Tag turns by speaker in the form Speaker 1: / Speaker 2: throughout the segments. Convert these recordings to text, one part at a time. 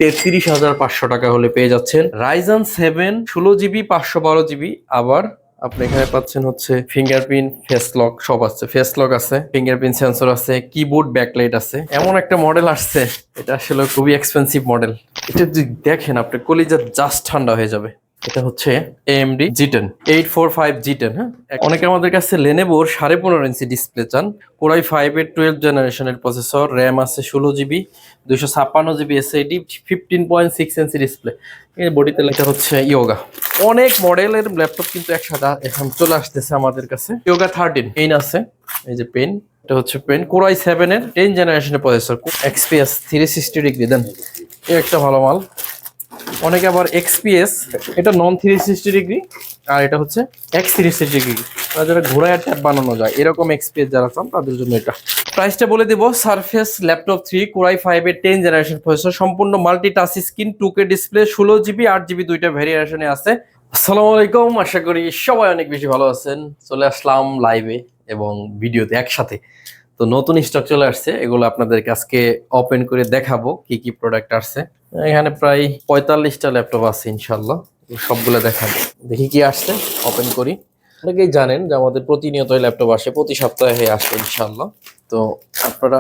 Speaker 1: 33,500 টাকা হলে পেয়ে যাচ্ছেন রাইজন 7 16 GB 512 GB। আবার আপনি এখানে পাচ্ছেন হচ্ছে ফিঙ্গারপ্রিন্ট, ফেস লক সব আছে। ফেস লক আছে, ফিঙ্গারপ্রিন্ট সেন্সর আছে, কিবোর্ড ব্যাকলাইট আছে। এমন একটা মডেল আসছে, এটা আসলে খুবই এক্সপেন্সিভ মডেল। এটা যদি দেখেন আপনি কলিজা জাস্ট ঠান্ডা হয়ে যাবে। এটা হচ্ছে AMD G10 845 G10। হ্যাঁ, অনেকে আমাদের কাছে লেনেভোর 15.5 ইঞ্চি ডিসপ্লে চান। কোরাই 5 এর 12 জেনারেশনের প্রসেসর, র্যাম আছে 16 GB, 256 GB SSD, 15.6 inch display. এই বডিতে লেখা হচ্ছে ইয়োগা। অনেক মডেলের ল্যাপটপ কিন্তু একসাথে এখন চলে আসতেছে আমাদের কাছে। ইয়োগা 13 পেন আছে, এই যে পেন, এটা হচ্ছে পেন। কোরাই 7 এর 10 জেনারেশনের প্রসেসর, XPS 360 ডিগ্রি দেন, এই একটা ভালো মাল। অনেকে আবার XPS, এটা নন 360 ডিগ্রি, আর এটা হচ্ছে X 360 ডিগ্রি। যারা ঘোড়ায় ট্যাব বানানো যায় এরকম XPS যারা চান তাদের জন্য এটা। প্রাইসটা বলে দেবো, সারফেস ল্যাপটপ 3 কোরাই 5 এর 10 জেনারেশন প্রসেসর, সম্পূর্ণ multi touch screen, 2K display, 16 GB 8 GB দুইটা ভেরিয়েশনে আছে। আসসালামু আলাইকুম, আশা করি সবাই অনেক বেশি ভালো আছেন। চলে আসলাম লাইভে এবং ভিডিওতে একসাথে। তো নতুন স্টক চলে আসছে, এগুলো আপনাদেরকে আজকে ওপেন করে দেখাবো কি কি প্রোডাক্ট আসছে। এখানে প্রায় 45টা ল্যাপটপ আছে, ইনশাল্লাহ সবগুলো দেখাবো। দেখি কি আসছে, ওপেন করি। অনেকেই জানেন যে আমাদের প্রতিনিয়ত ল্যাপটপ আসে, প্রতি সপ্তাহে আসে ইনশাল্লাহ। তো আপনারা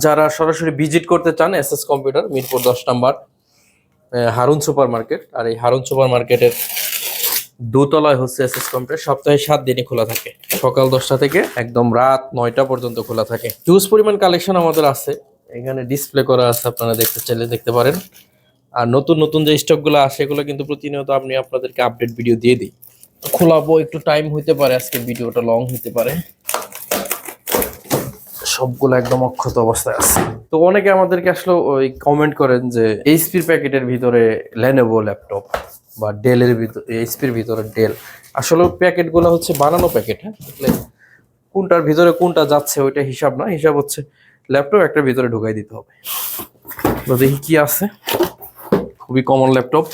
Speaker 1: যারা সরাসরি ভিজিট করতে চান, SS কম্পিউটার, মিরপুর 10 নম্বর, হারুন সুপার মার্কেট। আর এই হারুন সুপার মার্কেটের দোতলায় হচ্ছে SS কম্পিউটার। সপ্তাহে 7 দিনই খোলা থাকে, সকাল 10টা থেকে একদম রাত 9টা পর্যন্ত খোলা থাকে। হিউজ পরিমাণ কালেকশন আমাদের আছে, এখানে ডিসপ্লে করা আছে, আপনারা দেখতে চাইলে দেখতে পারেন। আর নতুন নতুন যে স্টকগুলো আসে এগুলো কিন্তু প্রতিনিয়ত আমি আপনাদেরকে আপডেট ভিডিও দিয়ে দিই। খোলাবো, একটু টাইম হইতে পারে, আজকে ভিডিওটা লং হইতে পারে। সবগুলো একদম অক্ষত অবস্থায় আছে। তো অনেকে আমাদেরকে আসলে ওই কমেন্ট করেন যে এইচপির প্যাকেটের ভিতরে লেনোভো ল্যাপটপ বা ডেলের ভিতরে, এইচপির ভিতরে ডেল। আসলে প্যাকেটগুলো হচ্ছে বানানো প্যাকেট। হ্যাঁ, কোনটার ভিতরে কোনটা যাচ্ছে ওইটা হিসাব না, হিসাব হচ্ছে ল্যাপটপ একটা ভিতরে ঢুকাই দিতে হবে। তো দেখি কি আছে। খুবই কমন ল্যাপটপ,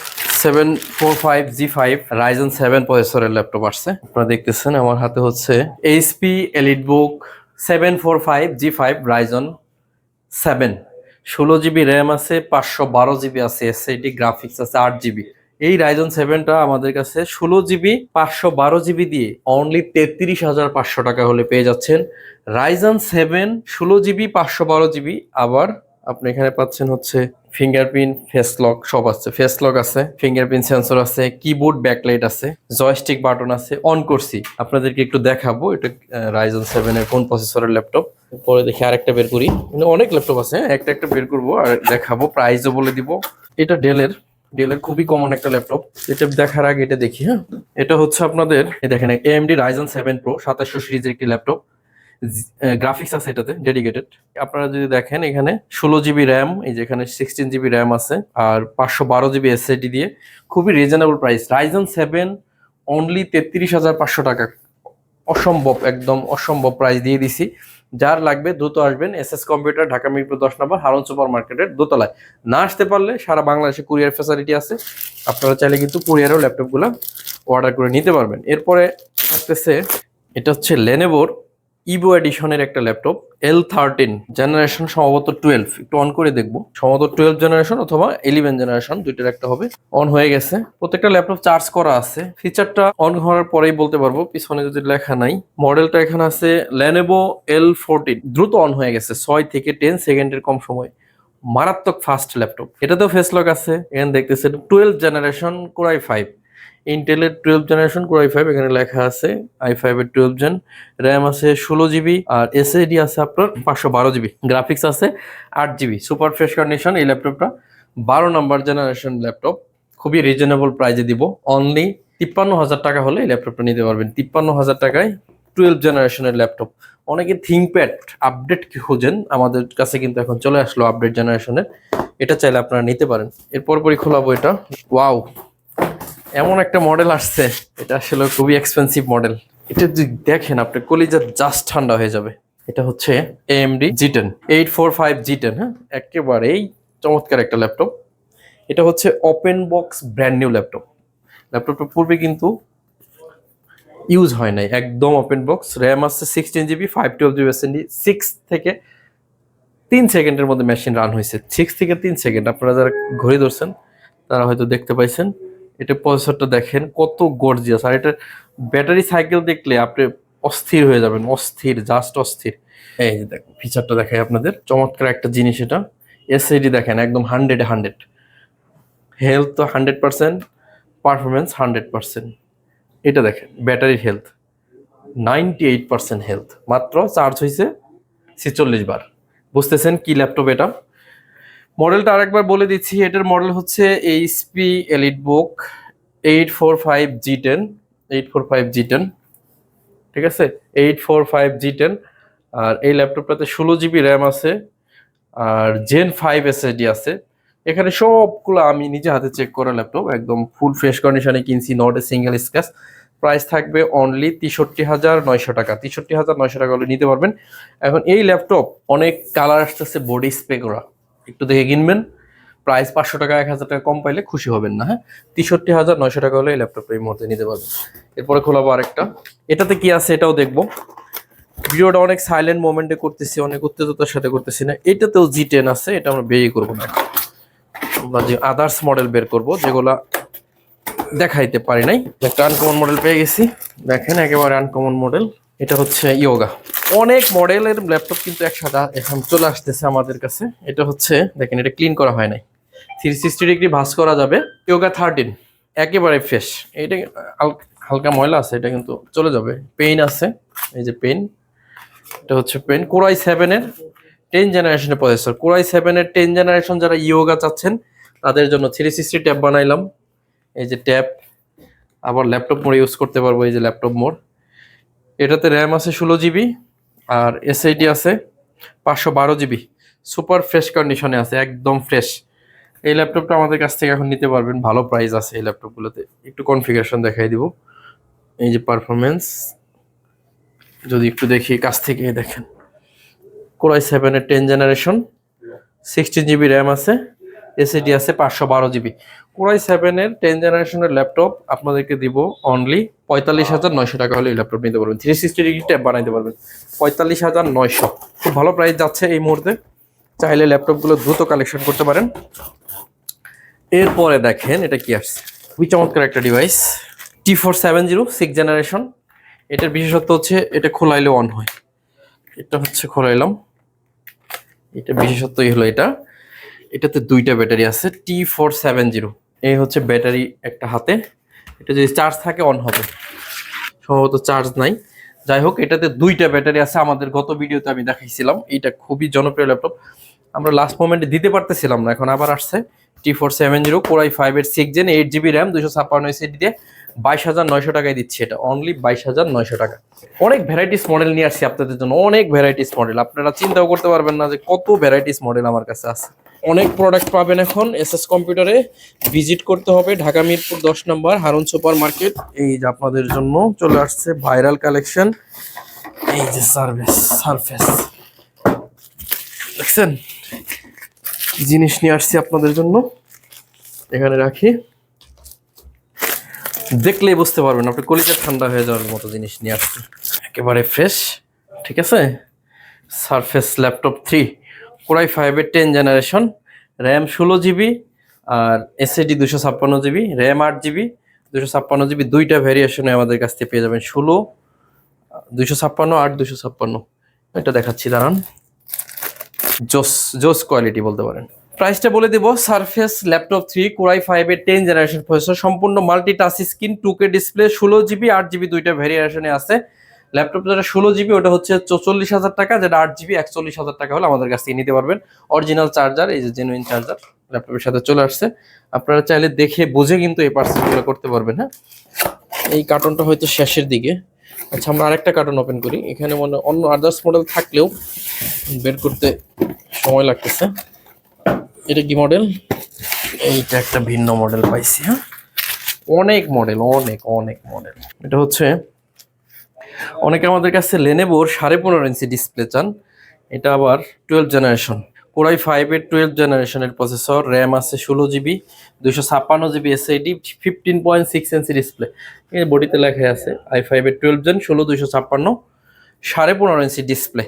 Speaker 1: 745G5 রাইজন 7 প্রসেসরের ল্যাপটপ আসছে। আপনারা দেখতেছেন আমার হাতে হচ্ছে HP EliteBook 745G5 Ryzen 7, 16 GB RAM আছে, 512 GB আছে SSD, গ্রাফিক্স আছে 8 GB। এই রাইজন 7টা আমাদের কাছে 16 GB 512 GB দিয়ে অনলি 33,500 টাকা হলে পেয়ে যাচ্ছেন রাইজন 7 16 GB 512 GB। আবার আপনি এখানে পাচ্ছেন হচ্ছে ফিঙ্গারপ্রিন্ট, ফেস লক সব আছে। ফেস লক আছে, ফিঙ্গারপ্রিন্ট সেন্সর আছে, কিবোর্ড ব্যাকলাইট আছে, জয়স্টিক বাটন আছে। অন করছি, আপনাদেরকে একটু দেখাবো এটা রাইজন 7 এর কোন প্রসেসরের ল্যাপটপ। পরে দেখি আরেকটা বের করি, অনেক ল্যাপটপ আছে, একটা একটা বের করবো আর দেখাবো, প্রাইসও বলে দিব। এটা ডেলের খুবই কমন একটা ল্যাপটপ। এটা দেখার আগে এটা দেখি। হ্যাঁ, এটা হচ্ছে আপনাদের দেখেন AMD Ryzen 7 Pro 2700 সিরিজের একটি ল্যাপটপ। গ্রাফিক্স আছে এটাতে ডেডিকেটেড। আপনারা যদি দেখেন এখানে 16 GB র্যাম, এই যে এখানে 16 GB র্যাম আছে, আর 512 GB SSD দিয়ে খুবই রিজনেবল প্রাইস। রাইজন 7 অনলি 33,500 টাকা। অসম্ভব, একদম অসম্ভব প্রাইস দিয়ে দিছি। যার লাগবে দ্রুত আসবেন SS কম্পিউটার, ঢাকা মিরপুর 10 নম্বর, হারুন সুপার মার্কেটের দোতলায়। না আসতে পারলে সারা বাংলাদেশে কুরিয়ার ফ্যাসিলিটি আছে, আপনারা চাইলে কিন্তু কুরিয়ারেও ল্যাপটপগুলো অর্ডার করে নিতে পারবেন। এরপরে আসতেছে, এটা হচ্ছে লেনোভোর ইভো এডিশনের একটা ল্যাপটপ, L13 জেনারেশন, সম্ভবত 12। একটু অন করে দেখবো, সম্ভবত 12 জেনারেশন অথবা 11 জেনারেশন, দুইটার একটা হবে। অন হয়ে গেছে, প্রত্যেকটা ল্যাপটপ চার্জ করা আছে। ফিচারটা অন হওয়ার পরেই বলতে পারবো, পিছনে যদি লেখা নাই। মডেলটা এখানে আছে Lenovo L14। দ্রুত অন হয়ে গেছে, 6 থেকে 10 সেকেন্ডের কম সময়। মারাত্মক ফাস্ট ল্যাপটপ। এটাতেও ফেস লক আছে। এখানে দেখতেছেন 12 জেনারেশন কোরাই 5, ইন্টেলের 12 জেনারেশন কোরাই 5, এখানে লেখা আছে i5 এর 12 জেন। র্যাম আছে 16 GB, আর SSD আছে আপনার 512 GB, গ্রাফিক্স আছে 8 GB। সুপার ফ্রেশ কন্ডিশন এই ল্যাপটপটা, 12 নম্বর জেনারেশন ল্যাপটপ। খুবই রিজনেবল প্রাইজে দিব, অনলি 53,000 টাকা হলে এই ল্যাপটপটা নিতে পারবেন। 53,000 টাকায় 12 জেনারেশনের ল্যাপটপ। অনেকে থিংকপ্যাড আপডেট খোঁজেন, আমাদের কাছে কিন্তু এখন চলে আসলো আপডেট জেনারেশনের। এটা চাইলে আপনারা নিতে পারেন। এরপর পরই খোলাবো এটা। ওয়াও, এমন একটা মডেল আসছে, এটা আসলে খুবই এক্সপেন্সিভ মডেল। এটা যদি দেখেন আপনার কলিজা জাস্ট ঠান্ডা হয়ে যাবে। এটা হচ্ছে AMD G10 845 G10। হ্যাঁ, একেবারেই চমৎকার একটা ল্যাপটপ। এটা হচ্ছে open box brand new laptop. ল্যাপটপটা পূর্বে কিন্তু ইউজ হয় নাই, একদম ওপেন বক্স। র্যাম আছে 16 GB 512 GB SSD, 6 থেকে 3 সেকেন্ডের মধ্যে মেশিন রান হয়েছে, 6 থেকে 3 সেকেন্ড। আপনারা যারা ঘড়ি ধরছেন তারা হয়তো দেখতে পাইছেন। এটা প্রসেসরটা দেখেন কত গর্জিয়াস, আর এটা ব্যাটারি সাইকেল দেখলে আপনি অস্থির হয়ে যাবেন, অস্থির, জাস্ট অস্থির। এই যে দেখুন ফিচারটা দেখাই আপনাদের, চমৎকার একটা জিনিস এটা। এসএসডি দেখেন একদম 100 হেলথ তো 100%, পারফরমেন্স 100%। এটা দেখেন ব্যাটারির হেলথ 98% হেলথ, মাত্র চার্জ হয়েছে 46 বার। বুঝতেছেন কি ল্যাপটপ এটা। মডেলটা আরেকবার বলে দিচ্ছি, এটার মডেল হচ্ছে এইচপি এলিটবুক 845G10, 845G10, ঠিক আছে, 845G10। আর এই ল্যাপটপটাতে 16 GB র্যাম আছে, আর Gen 5 SSD আছে। এখানে সবগুলো আমি নিজে হাতে চেক করা ল্যাপটপ, একদম ফুল ফ্রেশ কন্ডিশনে কিনছি, not a single scratch. Price থাকবে অনলি 63,900 টাকা, 63,900 টাকা হলে নিতে পারবেন। এখন এই ল্যাপটপ অনেক কালার আসতেছে বডি স্প্রে করা, একটু দেখে কিনবেন। প্রাইস 500 টাকা 1,000 টাকা কম পাইলে খুশি হবেন না। হ্যাঁ, 63,900 টাকা হলে এই ল্যাপটপটা এই মুহূর্তে নিতে পারবেন। এরপরে খোলাবো আরেকটা, এটাতে কি আছে এটাও দেখবো। ভিডিওটা অনেক সাইলেন্ট মোমেন্টে করতেছি, অনেক উত্তেজতার সাথে করতেছি না। এটাতেও G10 আছে, এটা আমরা বেরই করবো না, আমরা যে আদার্স মডেল বের করব যেগুলা দেখাইতে পারি নাই। একটা আনকমন মডেল পেয়ে গেছি, দেখেন একেবারে আনকমন মডেল। এটা হচ্ছে ইয়োগা। অনেক মডেলের ল্যাপটপ কিন্তু একসাথে এখন চলে আসতেছে আমাদের কাছে। এটা হচ্ছে দেখেন, এটা ক্লিন করা হয় নাই, 360 ডিগ্রি ভাঁজ করা যাবে। ইয়োগা 13 একেবারে ফ্রেশ। এটা হালকা ময়লা আছে, এটা কিন্তু চলে যাবে। পেইন আছে, এই যে পেইন, এটা হচ্ছে পেন। কোরাই 7-এর 10 জেনারেশনের প্রসেসর, কোরাই 7-এর 10 জেনারেশন যারা ইয়োগা চাচ্ছেন তাদের জন্য 360 ট্যাব বানাইলাম। এই যে ট্যাব, আবার ল্যাপটপ মোড ইউজ করতে পারবো, এই যে ল্যাপটপ মোড। এটাতে র্যাম আছে 16 GB, আর এসএসডি আছে 512 GB। সুপার ফ্রেশ কন্ডিশনে আছে, একদম ফ্রেশ। এই ল্যাপটপটা আমাদের কাছ থেকে এখন নিতে পারবেন, ভালো প্রাইস আছে এই ল্যাপটপগুলোতে। একটু কনফিগারেশন দেখাই দিব, এই যে পারফরমেন্স যদি একটু দেখি কাছ থেকে, দেখেন কোরাই 7-এর 10 জেনারেশন, 16 GB র্যাম আছে, এসএসডি আছে 512 GB। কোরাই 7-এর 10 জেনারেশনের ল্যাপটপ আপনাদেরকে দিব অনলি 45,900 টাকা হলে এই ল্যাপটপ নিতে পারবেন। 360 ডিগ্রি ট্যাব বানাইতে পারবেন, 45,900। খুব ভালো প্রাইস যাচ্ছে এই মুহূর্তে, চাইলে ল্যাপটপগুলো দ্রুত কালেকশন করতে পারেন। এরপরে দেখেন এটা কি আসছে, খুবই চমৎকার একটা ডিভাইস, T470 6 জেনারেশন। এটার বিশেষত্ব হচ্ছে এটা খোলাইলে অন হয়। এটা হচ্ছে খোলাইলাম, এটা বিশেষত্বই হলো এটা। এটাতে 2টা ব্যাটারি আছে, T470। এই হচ্ছে ব্যাটারি একটা হাতে, এটা যদি চার্জ থাকে অন হবে, সম্ভবত চার্জ নাই। যাই হোক, এটাতে 2টা ব্যাটারি আছে, আমাদের গত ভিডিওতে আমি দেখাইছিলাম। এটা খুবই জনপ্রিয় ল্যাপটপ, আমরা লাস্ট মোমেন্টে দিতে পারতেছিলাম না, এখন আবার আসছে। T470 কোরাই 5-এর 6 জেন, 8 GB র্যাম, 256 এসএসডি দিয়ে 22,900 টাকায় দিচ্ছি এটা, অনলি 22,900 টাকা। অনেক ভ্যারাইটিস মডেল নিয়ে আসছি আপনাদের জন্য, অনেক ভ্যারাইটিস মডেল, আপনারা চিন্তাও করতে পারবেন না যে কত ভ্যারাইটিস মডেল আমার কাছে আছে। অনেক প্রোডাক্ট পাবেন এখন এসএস কম্পিউটারে। ভিজিট করতে হবে ঢাকা মিরপুর 10 নম্বর হারুন সুপার মার্কেট। এই যে আপনাদের জন্য চলে আসছে ভাইরাল কালেকশন, এই যে সারফেস দেখছেন, কি জিনিস নিয়ে আসছি আপনাদের জন্য। এখানে রাখি, দেখলেই বুঝতে পারবেন, আপনি কলিজা ঠান্ডা হয়ে যাওয়ার মতো জিনিস নিয়ে আসছি, একেবারে ফ্রেশ। ঠিক আছে, সারফেস ল্যাপটপ 3 কোরাই 5-এর 10 জেনারেশন, র্যাম 16 GB, আর SSD 256 GB, RAM 8 GB, 256 GB। 2টা ভ্যারিয়েশনে আমাদের কাছ থেকে পেয়ে যাবেন, 16, 256, 8, 256। এটা দেখাচ্ছি, দাঁড়ান। জোস কোয়ালিটি বলতে পারেন। প্রাইসটা বলে দেবো, সারফেস ল্যাপটপ 3 কোরাই 5-এর 10 জেনারেশন প্রসেসর, সম্পূর্ণ multi touch screen, 2K display, 16 GB 8 GB 2টা ভ্যারিয়েশনে আছে। ল্যাপটপ যেটা 16 GB ওটা হচ্ছে 44,000 টাকা, যেটা 8 GB 41,000 টাকা হলে আমাদের কাছ থেকে নিতে পারবেন। অরিজিনাল চার্জার, এই যে জেনুইন চার্জার ল্যাপটপের সাথে চলে আসছে। আপনারা চাইলে দেখে বুঝে কিন্তু এই পার্সেলগুলো করতে পারবেন। হ্যাঁ, এই কার্টনটা হয়তো শেষের দিকে। আচ্ছা, আমরা আরেকটা কার্টন ওপেন করি। এখানে মনে অন্য আদার্স মডেল থাকলেও বের করতে সময় লাগতেছে। এটা কি মডেল? এইটা একটা ভিন্ন মডেল পাইছি। হ্যাঁ, অনেক মডেল, অনেক মডেল। এটা হচ্ছে অনেকে আমাদের কাছে লেনেভোর 15.5 ইঞ্চি ডিসপ্লে চান। এটা আবার 12 জেনারেশন, কোরাই 5-এর 12 জেনারেশনের প্রসেসর, র্যাম আছে 16 GB, 256 GB SSD, 15.6 inch display. এই বডিতে লেখা আছে i5-এর 12 জেন, 16, 256। 15.5 inch display.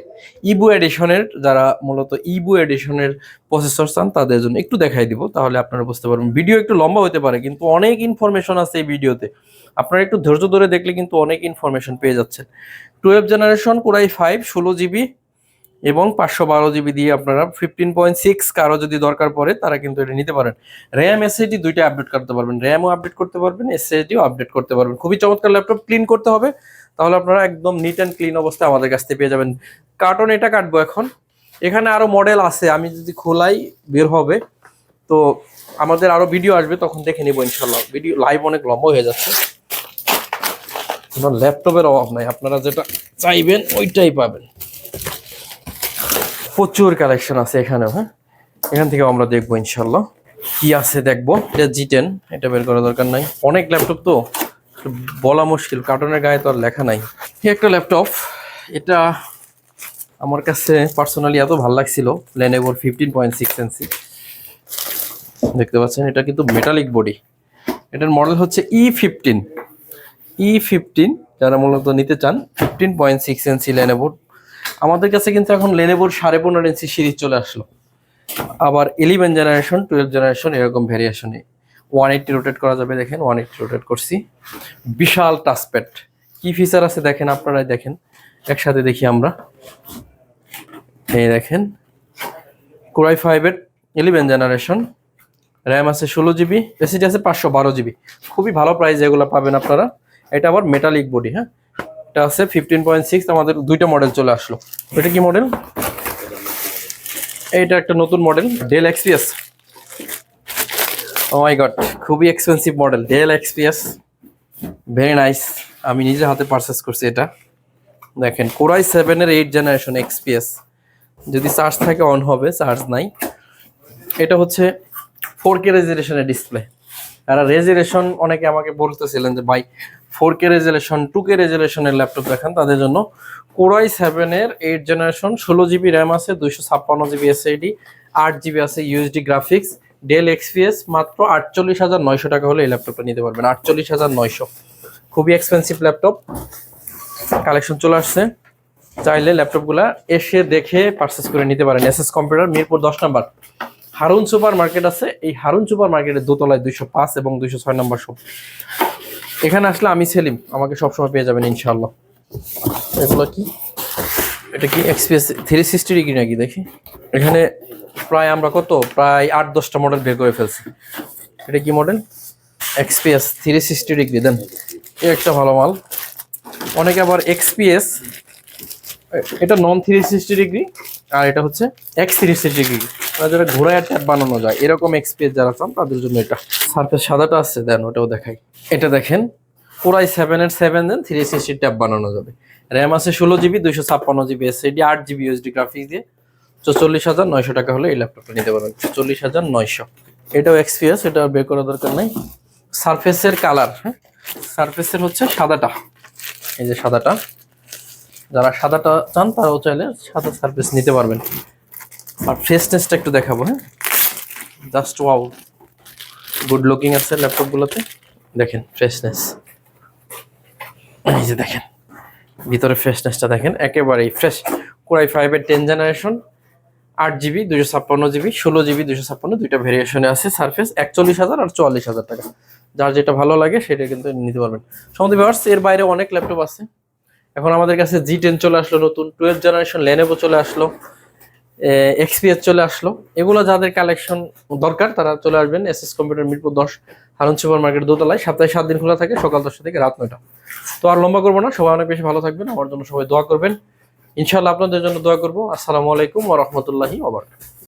Speaker 1: ইবু এডিশনের যারা মূলত ইবু এডিশনের প্রসেসর চান তাদের জন্য একটু দেখাই দিব, তাহলে আপনারা বুঝতে পারবেন। ভিডিও একটু লম্বা হতে পারে কিন্তু অনেক ইনফরমেশন আছে এই ভিডিওতে, আপনারা একটু ধৈর্য ধরে দেখলে কিন্তু অনেক ইনফরমেশন পেয়ে যাচ্ছেন। 12 জেনারেশন Core i5 16GB এবং 512GB দিয়ে আপনারা 15.6 কারো যদি দরকার পড়ে তারা কিন্তু এটা নিতে পারেন। র্যাম এসএসডি দুইটা আপডেট করতে পারবেন, র্যামও আপডেট করতে পারবেন, এসএসডিও আপডেট করতে পারবেন। খুবই চমৎকার ল্যাপটপ। ক্লিন করতে হবে, তাহলে আপনারা একদম নিট অ্যান্ড ক্লিন অবস্থায় আমাদের কাছ থেকে পেয়ে যাবেন। কার্টন এটা কাটবো এখন। এখানে আরো মডেল আছে, আমি যদি খোলাই বের হবে, তো আমাদের আরো ভিডিও আসবে তখন দেখে নিব ইনশাল্লাহ। ভিডিও লাইভ অনেক লম্বা হয়ে যাচ্ছে, ল্যাপটপের অভাব নাই, আপনারা যেটা চাইবেন ওইটাই পাবেন। প্রচুর কালেকশন আছে এখানেও। হ্যাঁ, এখান থেকে আমরা দেখবো ইনশাল্লাহ কি আছে দেখবো। এটা G10, এটা বের করার দরকার নাই, অনেক ল্যাপটপ তো বলা মুশকিল, কার্টনের গায়ে তো আর লেখা নাই। একটা ল্যাপটপ, এটা আমার কাছে পার্সোনালি এত ভালো লাগছিল, Lenovo 15.6 ইঞ্চি দেখতে পাচ্ছেন। এটা কিন্তু মেটালিক বডি, এটার মডেল হচ্ছে E15 যারা মূলত নিতে চান 15.6 ইঞ্চি Lenovo। আমাদের কাছে কিন্তু এখন Lenovo 15.5 ইঞ্চি সিরিজ চলে আসলো, আবার 11 জেনারেশন 12 জেনারেশন এরকম ভ্যারিয়েশনে 180 রোটেট করা যাবে। দেখেন 180 রোটেট করছি। বিশাল টাচপ্যাড, কি ফিচার আছে দেখেন, আপনারাই দেখেন, একসাথে দেখি আমরা। এই দেখেন Core i5 এর 11 জেনারেশন, র্যাম আছে 16GB, এসএসডি আছে 512GB। খুবই ভালো প্রাইস এগুলো পাবেন আপনারা। এটা আবার মেটালিক বডি। হ্যাঁ, এটা আছে 15.6। আমাদের দুইটা মডেল চলে আসলো। এটা কি মডেল? এইটা একটা নতুন মডেল ডেল XPS। ও মাই গড, খুবই expensive model del XPS, very nice. আমি নিজে হাতে পারচেস করছি এটা। দেখেন Core i7 এর 8 জেনারেশন XPS, যদি চার্জ থাকে অন হবে, চার্জ নাই। এটা হচ্ছে 4K রেজুলেশনের ডিসপ্লে। আর রেজুলেশন অনেকে আমাকে বলতেছিলেন যে ভাই 4K রেজুলেশন 2K রেজুলেশনের ল্যাপটপ দেখান, তাদের জন্য Core i7 এর 8 জেনারেশন 16GB র্যাম আছে, 256GB এসএসডি, 8GB আছে ইউএসডি গ্রাফিক্স, ডেল XPS। মাত্র 48,900 টাকা হলে এই ল্যাপটপটা নিতে পারবেন। 48,900, খুবই এক্সপেন্সিভ ল্যাপটপ। কালেকশন চলে আসছে, চাইলে ল্যাপটপগুলা এসে দেখে পারচেস করে নিতে পারেন। এসএস কম্পিউটার, মিরপুর 10 নম্বর হারুন সুপার মার্কেট আছে, এই হারুন সুপার মার্কেটের দোতলায় 205 এবং 206 নম্বর শপ। এখানে আসলে আমি সেলিম, আমাকে সবসময় পেয়ে যাবেন ইনশাআল্লাহ। এগুলো কি? এটা কি XPS 360 ডিগ্রি নাকি দেখি। এখানে প্রায় আমরা প্রায় 8-10টা মডেল বের করে ফেলছি। এটা কি মডেল? XPS 360 degree. দেন এই একটা ভালো মাল। অনেকে আবার XPS, এটা নন 360 ডিগ্রি, আর এটা হচ্ছে X360 ডিগ্রি, যারা ঘোড়ায় ট্যাব বানানো যায় এরকম XPS যারা চান তাদের জন্য এটা। সারফেস সাদাটা আছে, দেন ওটাও দেখাই। এটা দেখেন Core i7 এর 7 দেন 360 ট্যাব বানানো যাবে। র্যাম আছে 16GB, 256GB SSD, 8GB USD graphics দিয়ে 44,900 টাকা হলে এই ল্যাপটপটা নিতে পারবেন। 44,900। এটাও XPS, এটা বের করার দরকার নাই। সারফেসের কালার, হ্যাঁ, সারফেসের হচ্ছে সাদাটা, এই যে সাদাটা, যারা সাদাটা চান তারাও চাইলে সাদা সারফেস নিতে পারবেন। আর ফ্রেশনেসটা একটু দেখাবো। হ্যাঁ, জাস্ট ওয়াও, গুড লুকিং আছে ল্যাপটপগুলোতে। দেখেন ফ্রেশনেস, এই যে দেখেন ভিতরে ফ্রেশনেসটা দেখেন, একেবারেই ফ্রেশ। Core i5 এর 10 জেনারেশন, 8GB 256GB, 16GB 256, দুইটা ভেরিয়েশনে আছে। সারফেস 41,000 আর 44,000 টাকা, যার যেটা ভালো লাগে সেটা কিন্তু নিতে পারবেন। সমস্ত ভিউয়ার্স, এর বাইরে অনেক ল্যাপটপ আছে। এখন আমাদের কাছে G10 চলে আসলো নতুন, 12 জেনারেশন Lenovo চলে আসলো, XPS চলে আসলো। এগুলো যাদের কালেকশন দরকার তারা চলে আসবেন SS computer, Mirpur 10 Harun super market দোতলায়। সপ্তাহে 7 দিন খোলা থাকে, সকাল 10টা থেকে রাত 9টা। তো আর লম্বা করবো না, সবাই অনেক বেশি ভালো থাকবেন, আমার জন্য সবাই দোয়া করবেন ইনশাআল্লাহ, আপনাদের জন্য দোয়া করবো। আসসালামু আলাইকুম ওয়া রাহমাতুল্লাহি ওয়া বারাকাতুহু।